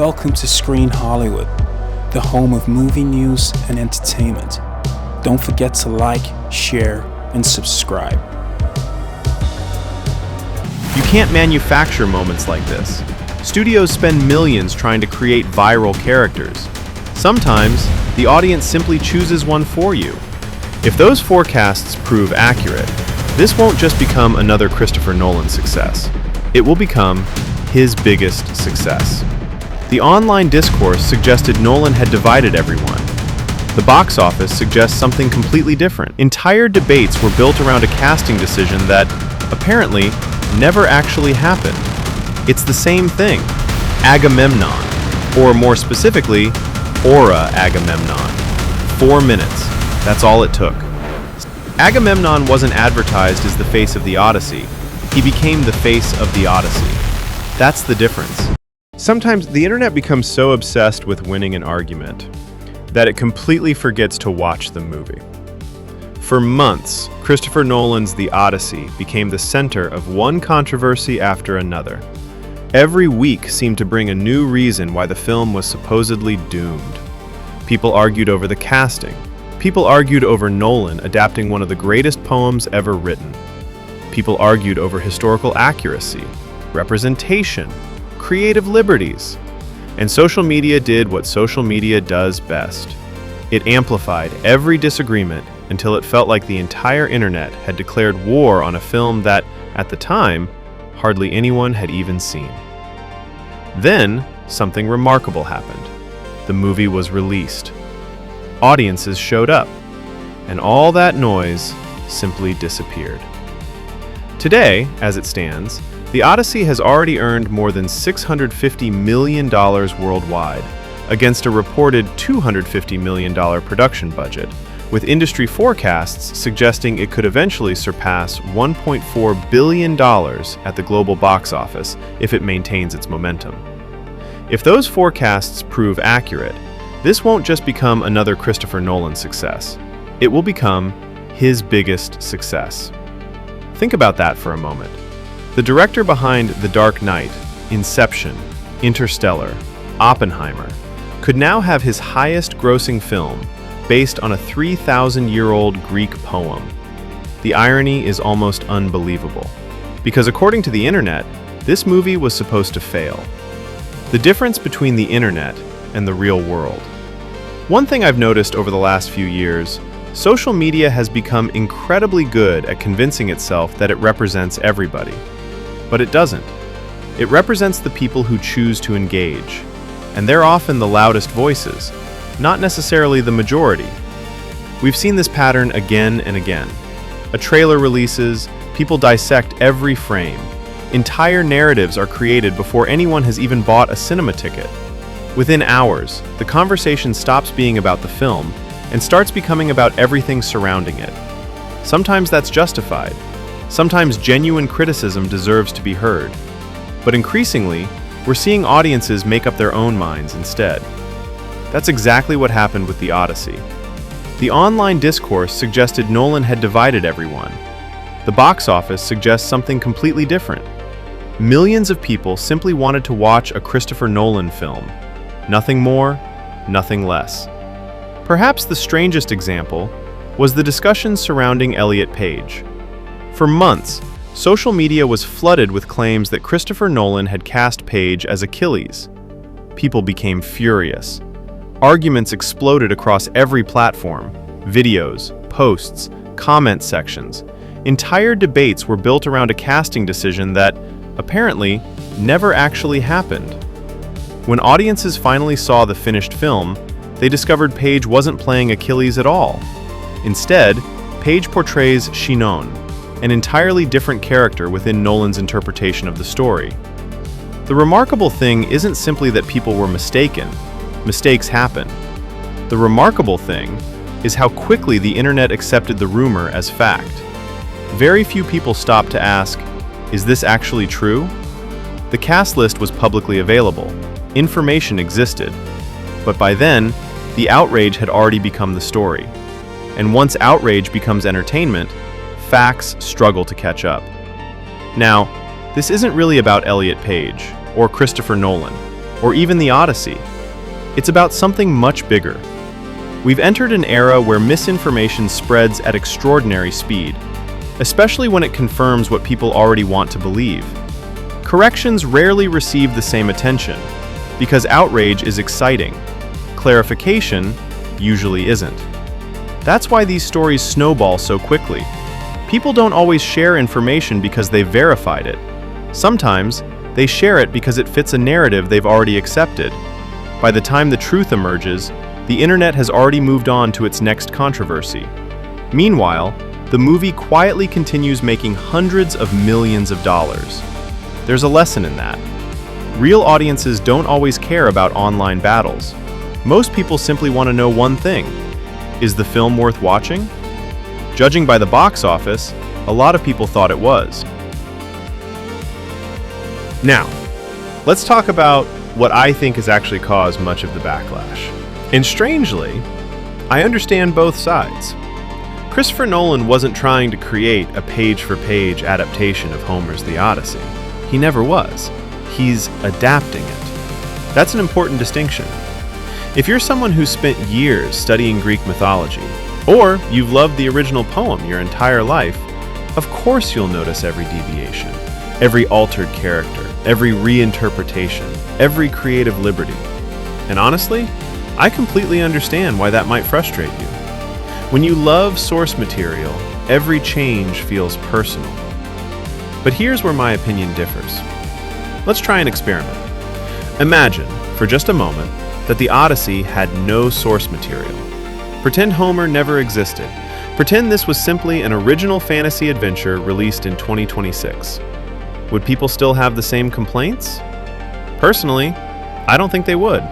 Welcome to Screen Hollywood, the home of movie news and entertainment. Don't forget to like, share, and subscribe. You can't manufacture moments like this. Studios spend millions trying to create viral characters. Sometimes, the audience simply chooses one for you. If those forecasts prove accurate, this won't just become another Christopher Nolan success. It will become his biggest success. The online discourse suggested Nolan had divided everyone. The box office suggests something completely different. Entire debates were built around a casting decision that, apparently, never actually happened. It's the same thing. Agamemnon, or more specifically, Aura Agamemnon. 4 minutes. That's all it took. Agamemnon wasn't advertised as the face of the Odyssey. He became the face of the Odyssey. That's the difference. Sometimes the internet becomes so obsessed with winning an argument that it completely forgets to watch the movie. For months, Christopher Nolan's The Odyssey became the center of one controversy after another. Every week seemed to bring a new reason why the film was supposedly doomed. People argued over the casting. People argued over Nolan adapting one of the greatest poems ever written. People argued over historical accuracy, representation, creative liberties. And social media did what social media does best. It amplified every disagreement until it felt like the entire internet had declared war on a film that, at the time, hardly anyone had even seen. Then, something remarkable happened. The movie was released. Audiences showed up, and all that noise simply disappeared. Today, as it stands, The Odyssey has already earned more than $650 million worldwide, against a reported $250 million production budget, with industry forecasts suggesting it could eventually surpass $1.4 billion at the global box office if it maintains its momentum. If those forecasts prove accurate, this won't just become another Christopher Nolan success. It will become his biggest success. Think about that for a moment. The director behind The Dark Knight, Inception, Interstellar, Oppenheimer, could now have his highest-grossing film based on a 3,000-year-old Greek poem. The irony is almost unbelievable, because according to the internet, this movie was supposed to fail. The difference between the internet and the real world. One thing I've noticed over the last few years, social media has become incredibly good at convincing itself that it represents everybody. But it doesn't. It represents the people who choose to engage, and they're often the loudest voices, not necessarily the majority. We've seen this pattern again and again. A trailer releases, people dissect every frame. Entire narratives are created before anyone has even bought a cinema ticket. Within hours, the conversation stops being about the film and starts becoming about everything surrounding it. Sometimes that's justified. Sometimes genuine criticism deserves to be heard. But increasingly, we're seeing audiences make up their own minds instead. That's exactly what happened with The Odyssey. The online discourse suggested Nolan had divided everyone. The box office suggests something completely different. Millions of people simply wanted to watch a Christopher Nolan film. Nothing more, nothing less. Perhaps the strangest example was the discussion surrounding Elliot Page. For months, social media was flooded with claims that Christopher Nolan had cast Page as Achilles. People became furious. Arguments exploded across every platform: videos, posts, comment sections. Entire debates were built around a casting decision that, apparently, never actually happened. When audiences finally saw the finished film, they discovered Page wasn't playing Achilles at all. Instead, Page portrays Shinon, an entirely different character within Nolan's interpretation of the story. The remarkable thing isn't simply that people were mistaken. Mistakes happen. The remarkable thing is how quickly the internet accepted the rumor as fact. Very few people stopped to ask, is this actually true? The cast list was publicly available. Information existed. But by then, the outrage had already become the story. And once outrage becomes entertainment, facts struggle to catch up. Now, this isn't really about Elliot Page or Christopher Nolan. or even the Odyssey. It's about something much bigger. We've entered an era where misinformation spreads at extraordinary speed, especially when it confirms what people already want to believe. Corrections rarely receive the same attention, because outrage is exciting. Clarification usually isn't. That's why these stories snowball so quickly. People don't always share information because they've verified it. Sometimes, they share it because it fits a narrative they've already accepted. By the time the truth emerges, the internet has already moved on to its next controversy. Meanwhile, the movie quietly continues making hundreds of millions of dollars. There's a lesson in that. Real audiences don't always care about online battles. Most people simply want to know one thing: is the film worth watching? Judging by the box office, a lot of people thought it was. Now, let's talk about what I think has actually caused much of the backlash. And strangely, I understand both sides. Christopher Nolan wasn't trying to create a page-for-page adaptation of Homer's The Odyssey. He never was. He's adapting it. That's an important distinction. If you're someone who spent years studying Greek mythology, or you've loved the original poem your entire life, of course you'll notice every deviation, every altered character, every reinterpretation, every creative liberty. And honestly, I completely understand why that might frustrate you. When you love source material, every change feels personal. But here's where my opinion differs. Let's try an experiment. Imagine, for just a moment, that the Odyssey had no source material. Pretend Homer never existed. Pretend this was simply an original fantasy adventure released in 2026. Would people still have the same complaints? Personally, I don't think they would.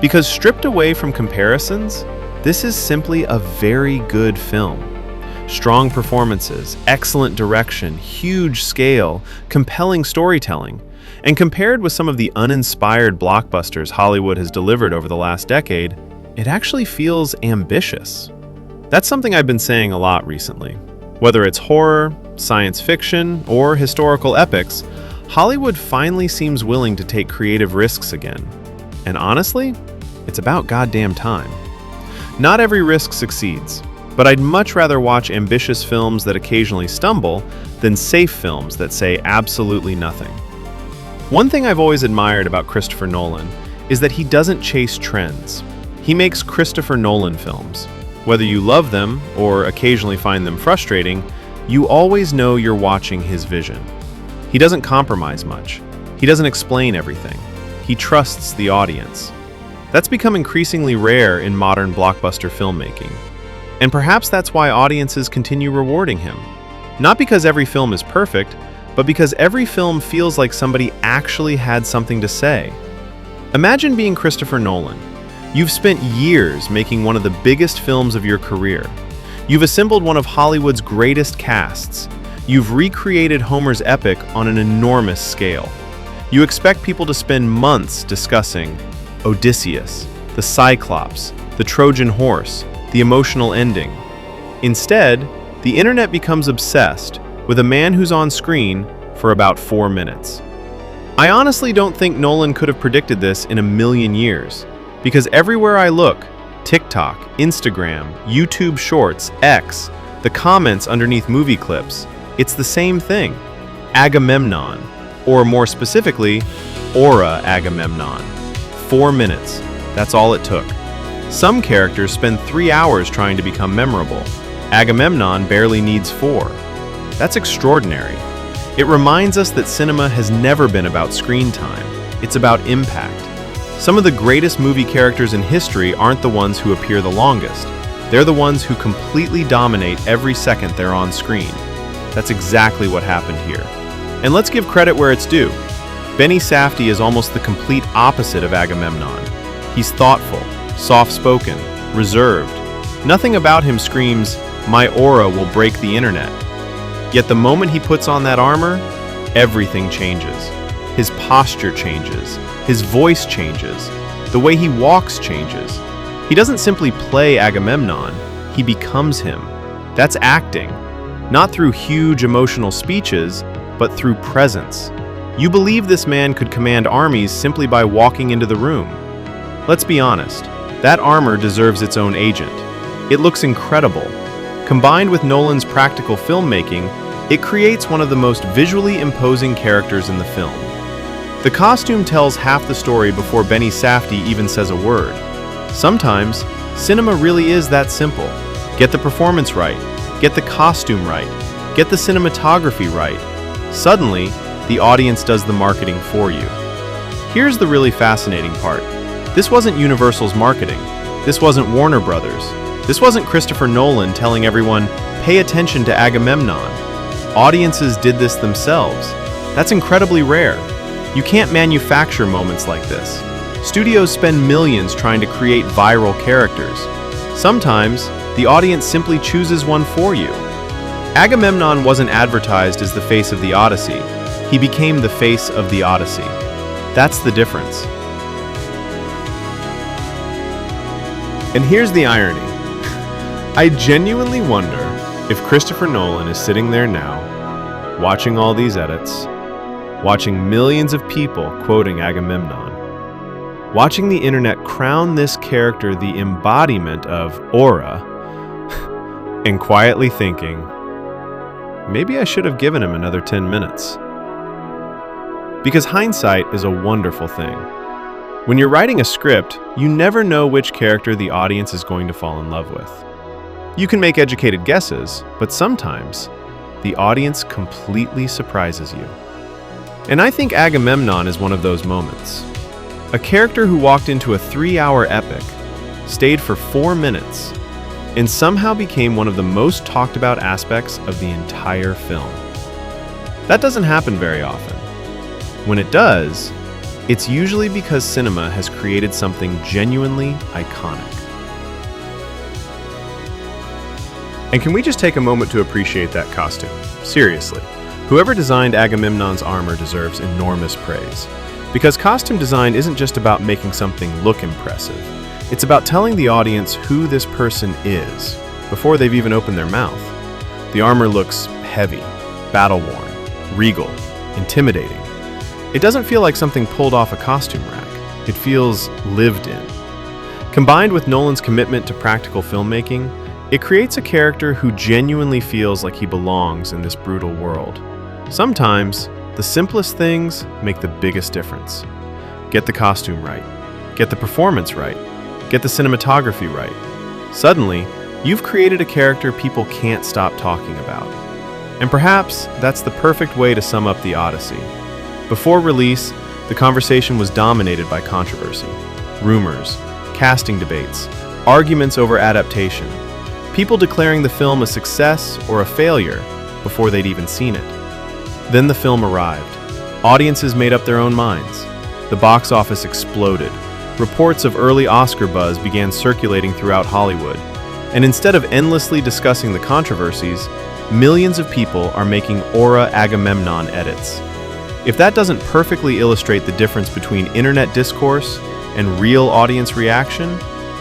Because stripped away from comparisons, this is simply a very good film. Strong performances, excellent direction, huge scale, compelling storytelling. And compared with some of the uninspired blockbusters Hollywood has delivered over the last decade, it actually feels ambitious. That's something I've been saying a lot recently. Whether it's horror, science fiction, or historical epics, Hollywood finally seems willing to take creative risks again. And honestly, it's about goddamn time. Not every risk succeeds, but I'd much rather watch ambitious films that occasionally stumble than safe films that say absolutely nothing. One thing I've always admired about Christopher Nolan is that he doesn't chase trends. He makes Christopher Nolan films. Whether you love them or occasionally find them frustrating, you always know you're watching his vision. He doesn't compromise much. He doesn't explain everything. He trusts the audience. That's become increasingly rare in modern blockbuster filmmaking. And perhaps that's why audiences continue rewarding him. Not because every film is perfect, but because every film feels like somebody actually had something to say. Imagine being Christopher Nolan. You've spent years making one of the biggest films of your career. You've assembled one of Hollywood's greatest casts. You've recreated Homer's epic on an enormous scale. You expect people to spend months discussing Odysseus, the Cyclops, the Trojan horse, the emotional ending. Instead, the internet becomes obsessed with a man who's on screen for about 4 minutes. I honestly don't think Nolan could have predicted this in a million years, because everywhere I look, TikTok, Instagram, YouTube Shorts, X, the comments underneath movie clips, it's the same thing. Agamemnon, or more specifically, Aura Agamemnon. 4 minutes. That's all it took. Some characters spend 3 hours trying to become memorable. Agamemnon barely needs 4. That's extraordinary. It reminds us that cinema has never been about screen time. It's about impact. Some of the greatest movie characters in history aren't the ones who appear the longest. They're the ones who completely dominate every second they're on screen. That's exactly what happened here. And let's give credit where it's due. Benny Safdie is almost the complete opposite of Agamemnon. He's thoughtful, soft-spoken, reserved. Nothing about him screams, "My aura will break the internet." Yet the moment he puts on that armor, everything changes. His posture changes. His voice changes. The way he walks changes. He doesn't simply play Agamemnon, he becomes him. That's acting. Not through huge emotional speeches, but through presence. You believe this man could command armies simply by walking into the room. Let's be honest, that armor deserves its own agent. It looks incredible. Combined with Nolan's practical filmmaking, it creates one of the most visually imposing characters in the film. The costume tells half the story before Benny Safdie even says a word. Sometimes, cinema really is that simple. Get the performance right, get the costume right, get the cinematography right. Suddenly, the audience does the marketing for you. Here's the really fascinating part. This wasn't Universal's marketing. This wasn't Warner Brothers. This wasn't Christopher Nolan telling everyone, pay attention to Agamemnon. Audiences did this themselves. That's incredibly rare. You can't manufacture moments like this. Studios spend millions trying to create viral characters. Sometimes, the audience simply chooses one for you. Agamemnon wasn't advertised as the face of the Odyssey. He became the face of the Odyssey. That's the difference. And here's the irony. I genuinely wonder if Christopher Nolan is sitting there now, watching all these edits, watching millions of people quoting Agamemnon, watching the internet crown this character the embodiment of aura, and quietly thinking, maybe I should have given him another 10 minutes. Because hindsight is a wonderful thing. When you're writing a script, you never know which character the audience is going to fall in love with. You can make educated guesses, but sometimes the audience completely surprises you. And I think Agamemnon is one of those moments. A character who walked into a 3-hour epic, stayed for 4 minutes, and somehow became one of the most talked about aspects of the entire film. That doesn't happen very often. When it does, it's usually because cinema has created something genuinely iconic. And can we just take a moment to appreciate that costume? Seriously, whoever designed Agamemnon's armor deserves enormous praise. Because costume design isn't just about making something look impressive. It's about telling the audience who this person is before they've even opened their mouth. The armor looks heavy, battle-worn, regal, intimidating. It doesn't feel like something pulled off a costume rack. It feels lived in. Combined with Nolan's commitment to practical filmmaking, it creates a character who genuinely feels like he belongs in this brutal world. Sometimes, the simplest things make the biggest difference. Get the costume right. Get the performance right. Get the cinematography right. Suddenly, you've created a character people can't stop talking about. And perhaps that's the perfect way to sum up the Odyssey. Before release, the conversation was dominated by controversy, rumors, casting debates, arguments over adaptation, people declaring the film a success or a failure before they'd even seen it. Then the film arrived. Audiences made up their own minds. The box office exploded. Reports of early Oscar buzz began circulating throughout Hollywood. And instead of endlessly discussing the controversies, millions of people are making Aura Agamemnon edits. If that doesn't perfectly illustrate the difference between internet discourse and real audience reaction,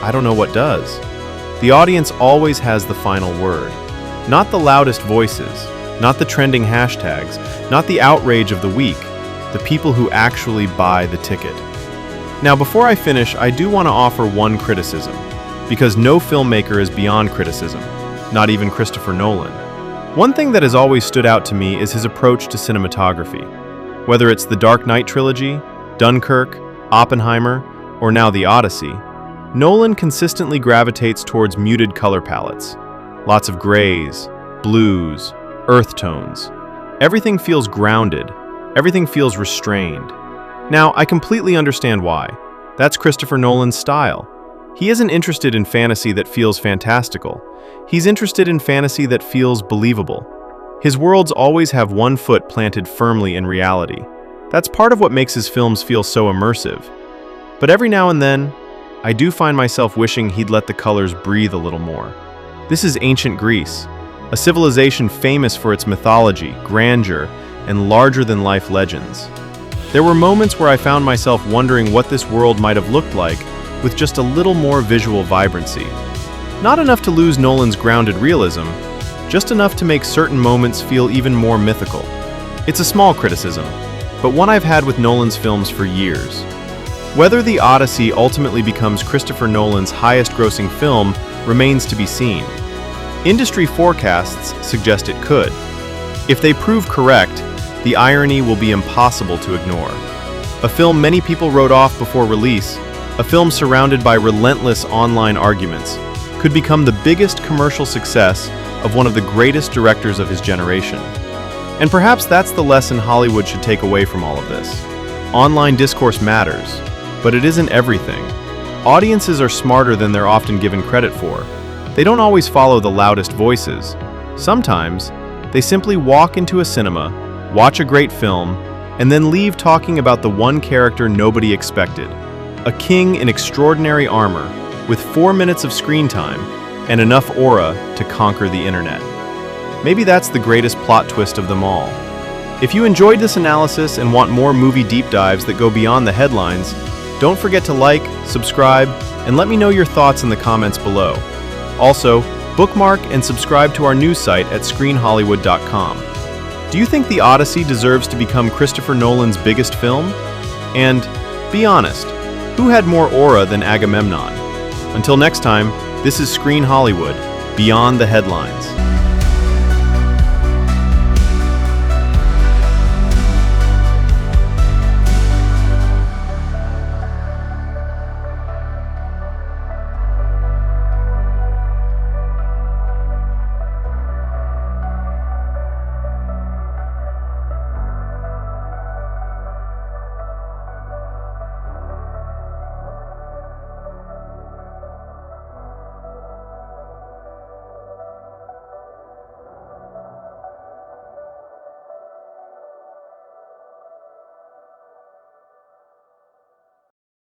I don't know what does. The audience always has the final word. Not the loudest voices, not the trending hashtags, not the outrage of the week, the people who actually buy the ticket. Now, before I finish, I do want to offer one criticism, because no filmmaker is beyond criticism, not even Christopher Nolan. One thing that has always stood out to me is his approach to cinematography. Whether it's the Dark Knight trilogy, Dunkirk, Oppenheimer, or now The Odyssey, Nolan consistently gravitates towards muted color palettes. Lots of grays, blues, earth tones. Everything feels grounded. Everything feels restrained. Now, I completely understand why. That's Christopher Nolan's style. He isn't interested in fantasy that feels fantastical. He's interested in fantasy that feels believable. His worlds always have one foot planted firmly in reality. That's part of what makes his films feel so immersive. But every now and then, I do find myself wishing he'd let the colors breathe a little more. This is ancient Greece, a civilization famous for its mythology, grandeur, and larger-than-life legends. There were moments where I found myself wondering what this world might have looked like with just a little more visual vibrancy. Not enough to lose Nolan's grounded realism, just enough to make certain moments feel even more mythical. It's a small criticism, but one I've had with Nolan's films for years. Whether The Odyssey ultimately becomes Christopher Nolan's highest-grossing film remains to be seen. Industry forecasts suggest it could. If they prove correct, the irony will be impossible to ignore. A film many people wrote off before release, a film surrounded by relentless online arguments, could become the biggest commercial success of one of the greatest directors of his generation. And perhaps that's the lesson Hollywood should take away from all of this. Online discourse matters, but it isn't everything. Audiences are smarter than they're often given credit for. They don't always follow the loudest voices. Sometimes, they simply walk into a cinema, watch a great film, and then leave talking about the one character nobody expected. A king in extraordinary armor, with 4 minutes of screen time, and enough aura to conquer the internet. Maybe that's the greatest plot twist of them all. If you enjoyed this analysis and want more movie deep dives that go beyond the headlines, don't forget to like, subscribe, and let me know your thoughts in the comments below. Also, bookmark and subscribe to our news site at screenhollywood.com. Do you think The Odyssey deserves to become Christopher Nolan's biggest film? And, be honest, who had more aura than Agamemnon? Until next time, this is Screen Hollywood, Beyond the Headlines.